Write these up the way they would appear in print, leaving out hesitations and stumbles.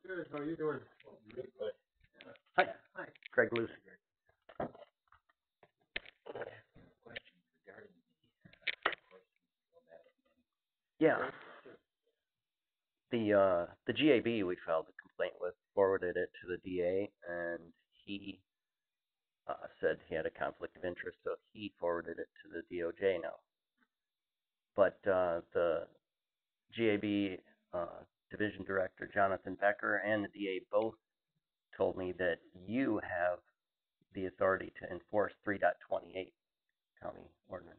Good. How are you doing? Hi, Greg Luce. Yeah, the GAB we filed a complaint with, forwarded it to the DA, and he said he had a conflict of interest, so he forwarded it to the DOJ now. But the GAB division director Jonathan Becker and the DA both told me that you have the authority to enforce 3.28 county ordinance.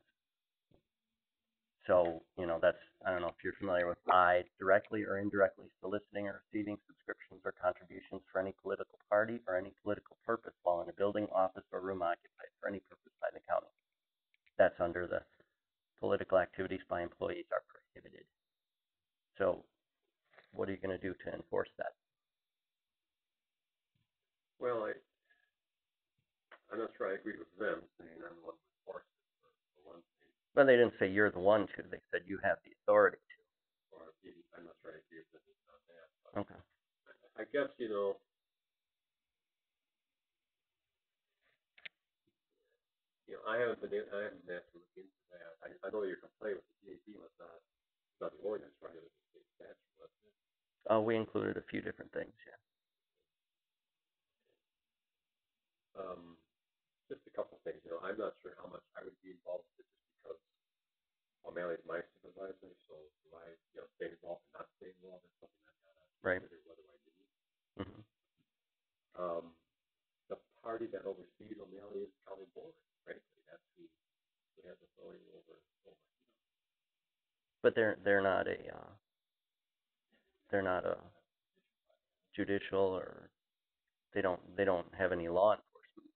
So, that's, I don't know if you're familiar with I directly or indirectly soliciting or receiving subscriptions or contributions for any political party or any political purpose while in a building, office, or room occupied for any purpose by the county. That's under the political activities by employees are prohibited. So, what are you going to do to enforce that? Well, I'm not sure I agree with them saying I'm the one who enforces it for one thing. Well, they didn't say you're the one to. They said you have the authority to. Or I'm not sure I agree with them on that. Okay. I guess, I haven't had to look into that. I know your complaint with the GAP was not the ordinance, right? It was the state statute, wasn't it? We included a few different things, yeah. Just a couple things, I'm not sure how much I would be involved with it just because O'Malley's my supervisor, so do I, stay involved and not stay involved? That's something I've got to consider whether I do. Mm-hmm. The party that oversees O'Malley is county board, frankly. That's who has authority over. But they're not a judicial, or they don't have any law enforcement,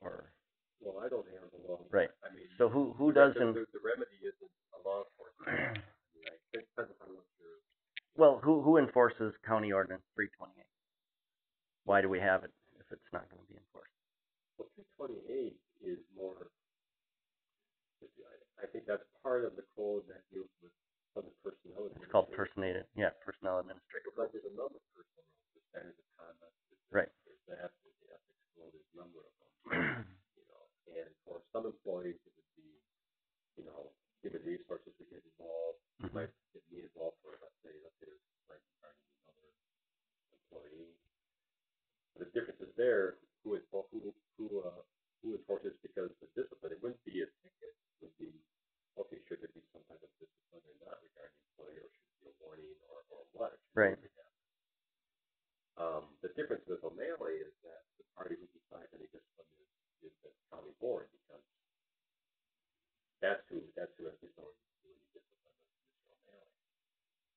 or. Well, I don't have the law. Right. I mean, so who doesn't? The remedy isn't a law enforcement. It depends on what you're. Well, who enforces County Ordinance 328? Why do we have it if it's not going to be enforced? Well, 328 is more. I think that's part of the code that deals with other personnel. It's called personnel administrative. But there's a number of personnel rules, the standards of conduct. Right. There's that. There's the ethics code. There's a number of them. And for some employees, it would be, given resources to get involved. You might get me involved for, let's say there's like another employee. But the difference is there who enforces, because the discipline, it wouldn't be a ticket. It would be, okay, should there be some type of discipline or not regarding the employee, or should there be a warning or what? Right. The difference with O'Malley is that the party who decides any discipline is the county board, because that's who has the authority to do any discipline with Mr. O'Malley.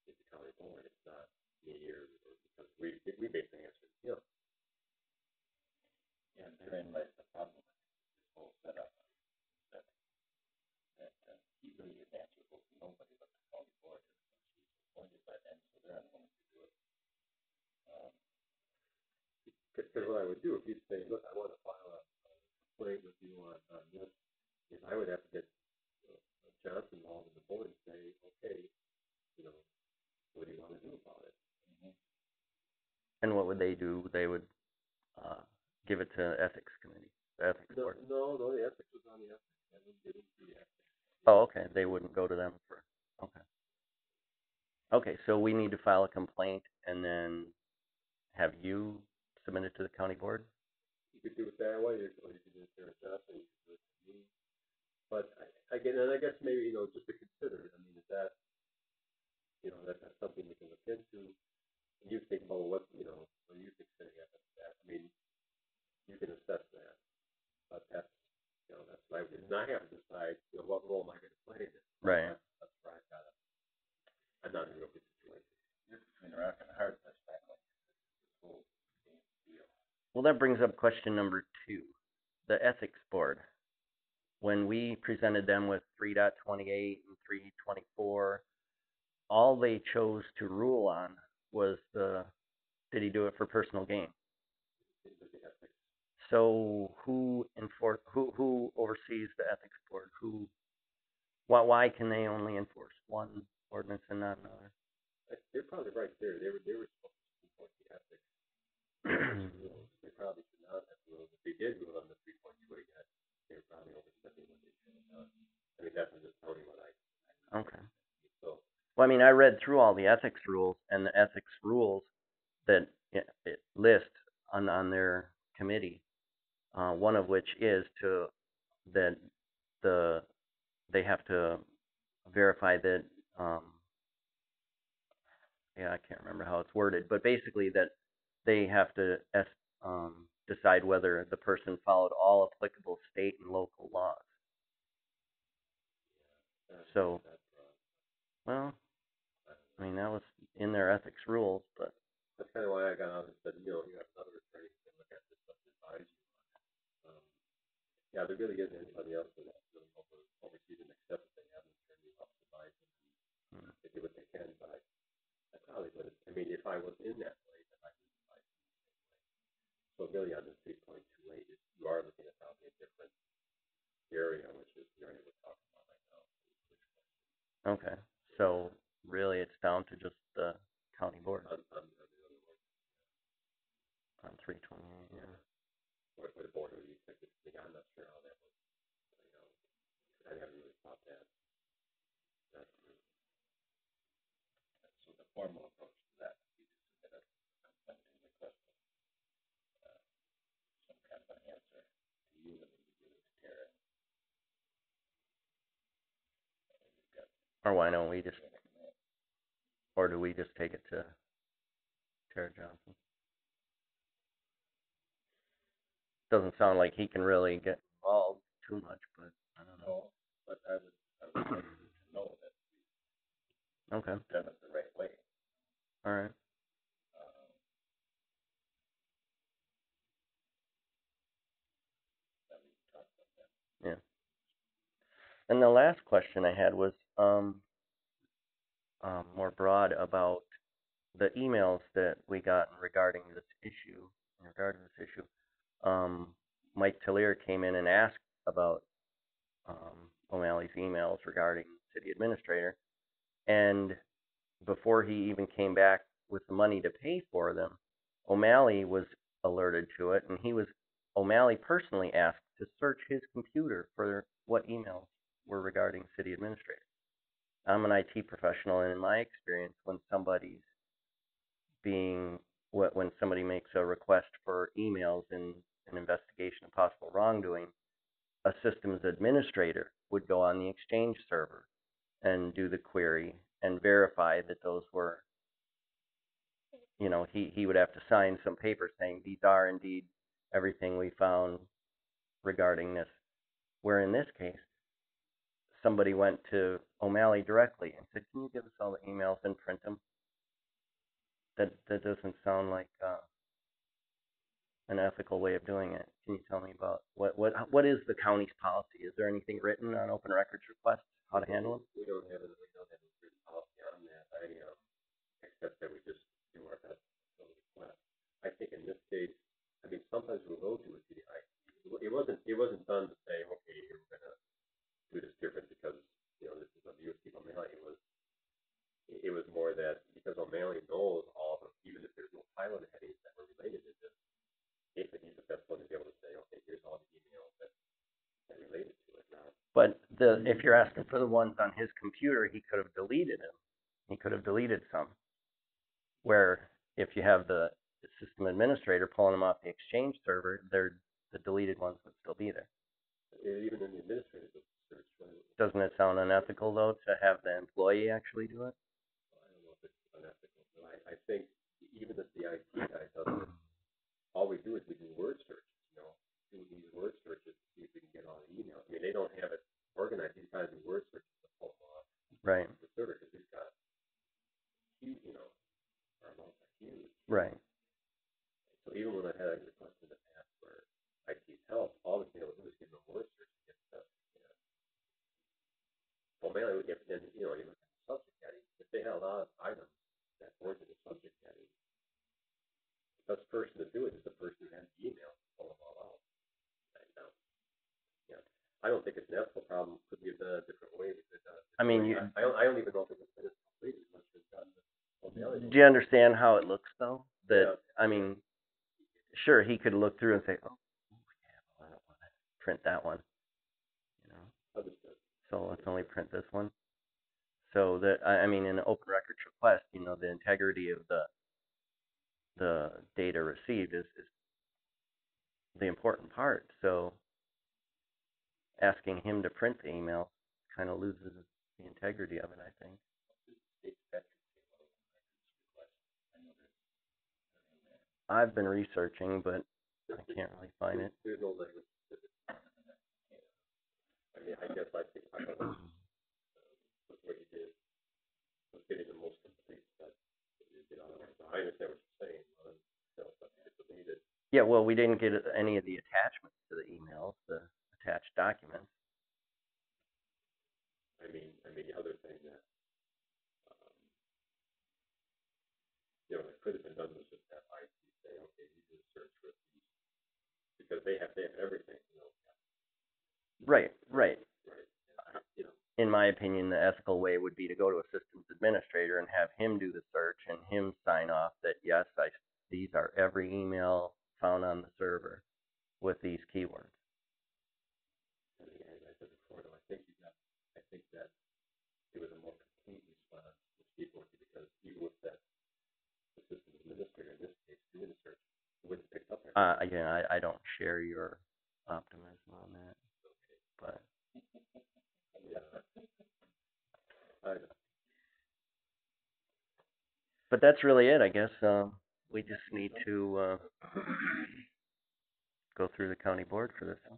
It's the county board. It's not me or because we basically answer to him. Yeah, therein lies the problem with this whole setup. That he really is answerable to nobody but the county board. He's appointed by them, so they're not going to do it. Because what I would do if you say, look, I want to file a complaint with you on this, is I would have to get Johnson involved in the board and say, okay, what do you want to do about it? Mm-hmm. And what would they do? They would give it to the ethics committee, the ethics board. No, the ethics was on the ethics. They didn't do the ethics. Oh, okay. They wouldn't go to them for. Okay. Okay, so we need to file a complaint and then have you submit it to the county board? You could do it that way, or you could do it there at Johnson, you could do it to me. But I guess maybe, just to consider, I mean, is that, that's something we can look into. And you think, well, what do you think is going to happen to that? I mean, you can assess that. But that's what I would do. And I have to decide, what role am I going to play in it? Right. That's where I'm not in a real good situation. You're between a rock and a hard place, frankly. This whole deal. Well, that brings up question number 2, the ethics board. When we presented them with 3.28 and 324, all they chose to rule on was did he do it for personal gain? So who oversees the ethics board? Why can they only enforce one ordinance and not another? They're probably right there. They were supposed to support the ethics rules. They probably should not have rules. If they did rule on the 3.2 yet, they were probably overstepping what they should have done. I mean, that's just telling what I Okay. so. Well, I mean, I read through all the ethics rules, and the ethics rules that it lists on their committee, one of which is that they have to verify that, yeah, I can't remember how it's worded, but basically that they have to decide whether the person followed all applicable state and local laws. So, well, I mean, that was in their ethics rules, but that's kind of why I got out and said, you have another attorney who can look at this stuff and advise you. Yeah, there really isn't anybody else that really oversees and accepts that they have an attorney who helps advise them. They do what they can, but I probably would. I mean, if I was in that place, I would advise them the same way. So really, on the 3.28, you are looking at probably a different area, which is the area we're talking about right now. okay. So really, it's down to just the county board On the other one. on 328. Yeah. Or the board of the executive committee. I'm not sure how that works. I haven't really thought that. So the formal approach to that would be to submit a complaint and request some kind of an answer to you, and then you give it to Karen. Or why don't we just, or do we just take it to Tara Johnson? Doesn't sound like he can really get involved too much, but I don't know. No, but I would like you to know that Okay. we've done it the right way. All right. That we can talk about that. Yeah. And the last question I had was more broad about the emails that we got regarding this issue. Mike Tillier came in and asked about O'Malley's emails regarding city administrator, and before he even came back with the money to pay for them, O'Malley was alerted to it, and O'Malley personally asked to search his computer for what emails were regarding city administrator. I'm an IT professional, and in my experience, when somebody makes a request for emails in an investigation of possible wrongdoing, a systems administrator would go on the Exchange server and do the query and verify that those were, he would have to sign some paper saying these are indeed everything we found regarding this. Where in this case, somebody went to O'Malley directly and said, "Can you give us all the emails and print them?" That doesn't sound like an ethical way of doing it. Can you tell me about what is the county's policy? Is there anything written on open records requests, how to handle them? We don't have any written policy on that. Except that we just do our best to request. I think in this case, I mean, sometimes we will do it to the IT. It wasn't done to say, okay, we're gonna do this different because this is a USP O'Malley. It was more that because O'Malley knows all of them, even if there's no pilot headings that were related to this, he's the best one to be able to say, okay, here's all the emails that related to it now. But if you're asking for the ones on his computer, he could have deleted them. He could have deleted some. Where if you have the system administrator pulling them off the Exchange server, the deleted ones would still be there. Even in the administrative search. Doesn't it sound unethical, though, to have the employee actually do it? I don't know if it's unethical. But I think even if the IT guy doesn't, all we do is we do word searches. Do these word searches to see if we can get all the emails. I mean, they don't have it organized. These guys do word searches to pull them off right. the server because we've got huge, our amounts are huge. Right. So even when I had a request in the past for IT's help, all we can do is give them a word search to get stuff. Well, mainly, if then you look at the subject heading, if they had a lot of items that weren't in the subject heading, the best person to do it is the person who has the email to pull them all out. I don't think it's an ethical problem. Could we have done it a different way? I mean, I don't even know if it was finished completely once we've gotten the O'Malley. Do you understand how it looks, though? that, I mean, sure, he could look through and say, oh, yeah, well, I don't want to print that one, you know. Understood. So let's only print this one. So that, I mean, in an open records request, you know, the integrity of the data received is the important part. So asking him to print the email kind of loses the integrity of it, I think. I've been researching, but I can't really find it. There's no language. I mean, I guess I think I don't know what you did was getting the most complete that you get out of it. I understand what you're saying, but still, it's deleted. Yeah, well, we didn't get any of the attachments to the emails, the attached documents. I mean, the other thing that, you know, that could have been done was just have IT say, okay, you do a search for these, because they have everything, you know. Right. Right. You know. In my opinion, the ethical way would be to go to a systems administrator and have him do the search and him sign off that yes, these are every email found on the server with these keywords. And again, as I said before, though, I think that it was a more complete response to people because even with that, the systems administrator in this case doing the search, it wouldn't have picked up everything. Again, I don't share your optimism on that, but yeah, I know. But that's really it, I guess. We just need to go through the county board for this one.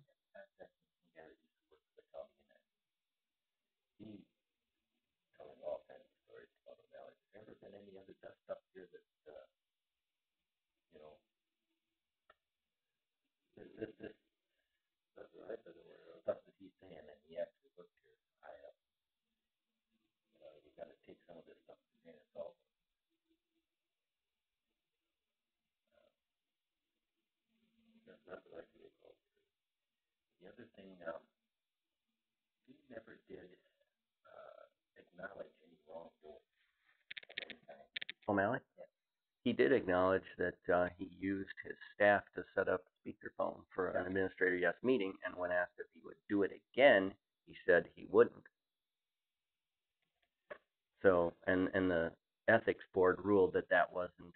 Telling all kinds of stories about the valley. Has there ever been any other dust up here that, you know, this stuff that I've been aware of, stuff that he's saying, and he actually looked here high up. You know, we got to take some of this stuff with a grain of salt. There's nothing I can recall. The other thing, he never did acknowledge any wrongdoing of any kind. O'Malley? Yeah. He did acknowledge that he used his staff to set up speakerphone for an administrator yes meeting, and when asked if he would do it again, he said he wouldn't. So, and the ethics board ruled that wasn't,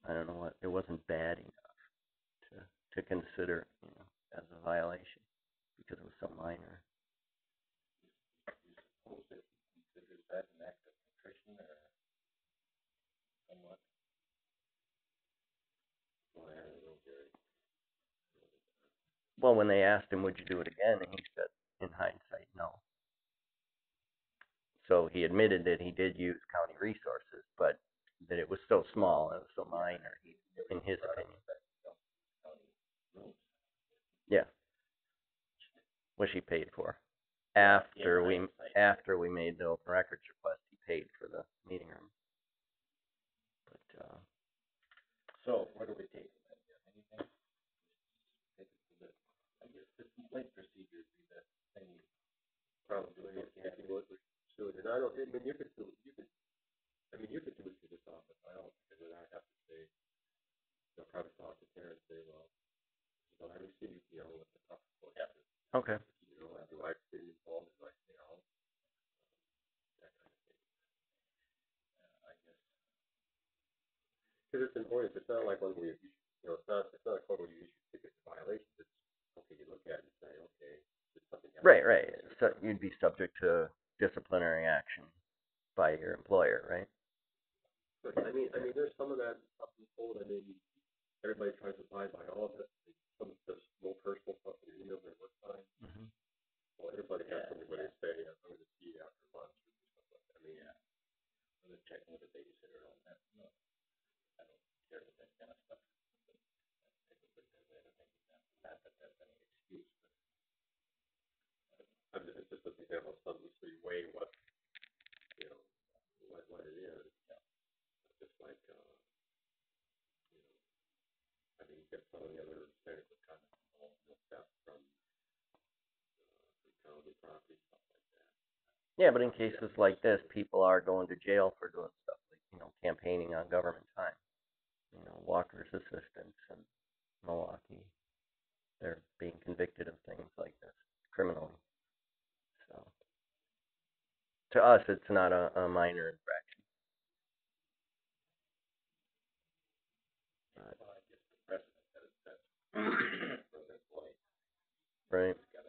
I don't know what, it wasn't bad enough to consider, you know, as a violation because it was so minor. Suppose that he considers that an act of contrition or somewhat. Well, I don't know, Gary. Well, when they asked him, would you do it again, and he said, in hindsight, no. So he admitted that he did use county resources, but that it was so small, it was so minor, in his opinion. Yeah. Which he paid for. After we made the open records request, he paid for the meeting room. But so what do we take from that? Anything? Take it to the, I guess the complaint procedure would be the thing you Probably, if you would pursue it, and I don't. I mean, you could do it through this office. I don't, and then I have to say, they'll probably talk to Karen and say, well, you know, I received, you know, what the top report is. okay. You know, do I stay involved? Do I stay out? That kind of thing. I guess. Because it's an ordinance. It's not like when we, you know, it's not a code where you issue tickets for violations. It's okay. You look at it and say, okay, it's something. Right. So you'd be subject to disciplinary action by your employer, right? But I mean, there's some of that stuff in the code. I mean, everybody tries to abide by all of it. Some of the more personal stuff in your emails at work time. Mm-hmm. Well, everybody has something where they say, I'm going to see you after lunch or stuff like that. I mean, Yeah. I'm gonna check with the babysitter on that. No, I don't care with that kind of stuff. Take a look at everything. Not that that's any excuse, but it's just an example of something so you weigh what, you know, what it is. Yeah. Just like, you know, I mean, you get some of the other standards of conduct, you know, theft from county property, stuff like that. Yeah, but in cases like this, people are going to jail for doing stuff like, you know, campaigning on government time. Walker's assistants in Milwaukee. They're being convicted of things like this criminally. So to us, it's not a minor infraction. Well, I guess the precedent that it sets for the employee. Right. It's gotta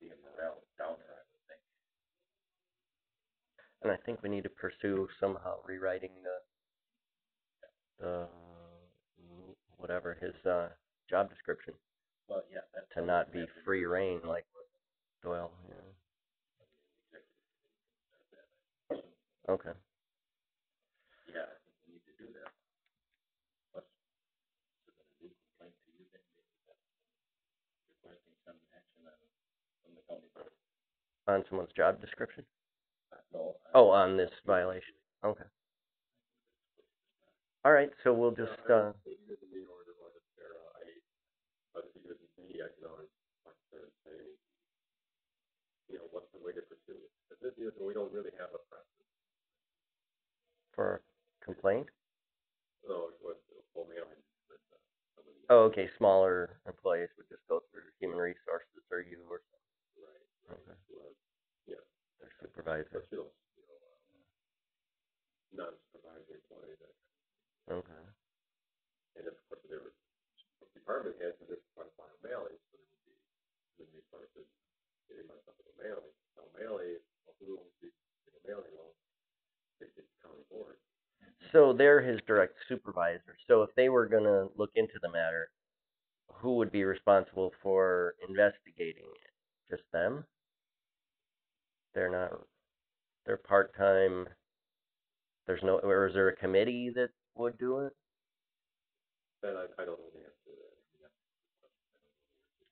be a morale downer, I would think. And I think we need to pursue somehow rewriting the whatever his job description Well, yeah, that's. to not be free reign like Doyle. Yeah. Okay. Yeah, I think we need to do that. Plus, we're gonna do complaint to you, then requesting some action from the county board. On someone's job description? No. Oh, on this violation. Okay. All right, so we'll just But if he doesn't need, I can always talk to her and say, what's the way to pursue it? But this, we don't really have a precedent. for complaint. So it was full mailing with somebody. Oh, okay. Smaller employees would just go through human resources or you or something. Right. Okay. Yeah. Their supervisor. But non-supervisory employees. Okay. And of course, there were department heads who just try to file mailings, so there would be human resources getting myself with a mailing. So mailing, who owns the mailing? Well, it's the county board. So they're his direct supervisor. So if they were gonna look into the matter, who would be responsible for investigating it? Just them? They're not. They're part-time. There's no. Or is there a committee that would do it? Then I don't know the answer to that.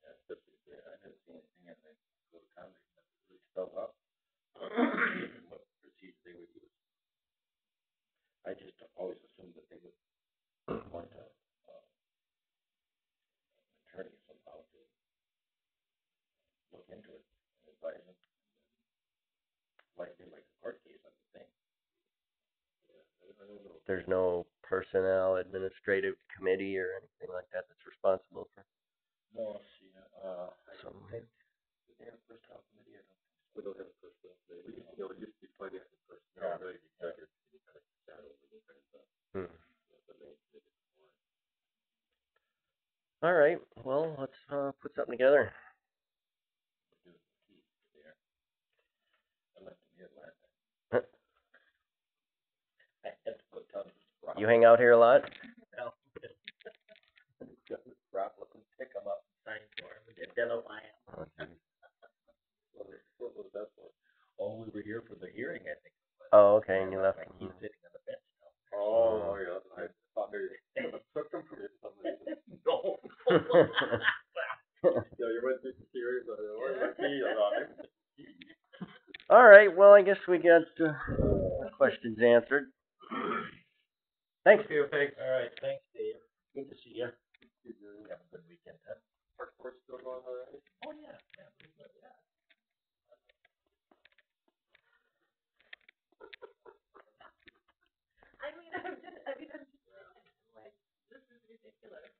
I didn't see anything in the code of conduct that really spelled out what procedure they would use. I just always assumed that they would appoint a attorney somehow to look into it and advise them. Like a court case, I would think. I don't know. There's no personnel administrative committee or anything like that that's responsible for. No, see, I Some. don't think, do they have a personnel committee? I don't think so. We don't have a personnel committee. We just, it used to be finance and personnel. Yeah. Really, executive committee kind of shadow over the kind of the main committee. All right. Well, let's put something together. Do the keys there. I left them here last time. I had to go tell them. You hang out here a lot? No. Rob, let them pick them up and sign for him and identify him. Oh, geez. What was that for? Oh, we were here for the hearing, I think. Oh, okay. And you left. He's sitting on the bench now. Oh, yeah. I thought maybe took them from you for some reason. No. Yeah, you went through security, so All right. Well, I guess we got questions answered. Thanks. Okay, thanks. All right, thanks, Dave. Good to see you. Have a good weekend, huh? Park board's still going all right? Oh, yeah. Yeah, pretty good, yeah. I'm just like, this is ridiculous.